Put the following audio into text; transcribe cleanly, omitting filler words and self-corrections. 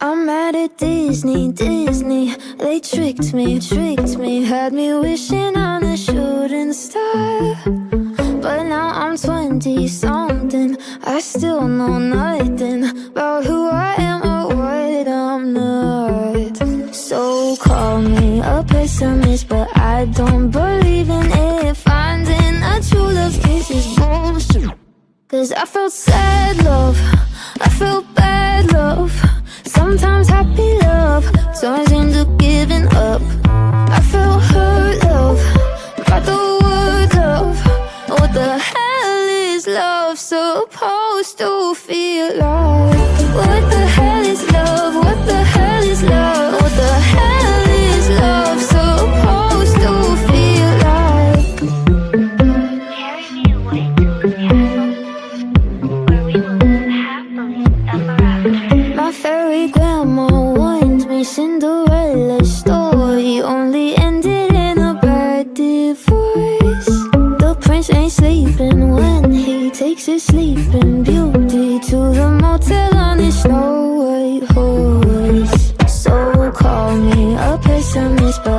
I'm mad at Disney, Disney. They tricked me, had me wishing on a shooting star. But now I'm 20-something, I still know nothing about who I am or what I'm not. So call me a pessimist, but I don't believe in it. Finding a true love kiss is bullshit. 'Cause I felt sad love, I felt bad love, sometimes happy love turns into giving up. I felt hurt love, got the word love. What the hell is love supposed to feel like? What the hell is love? What the hell is love? What the hell is love supposed to feel like? Carry me away to a castle where we will live happily ever after. My fairy grandma warned me Cinderella's story only ended in a bad divorce. The prince ain't sleeping when he takes his sleeping beauty to the motel on his Snow White horse. So call me a pessimist, but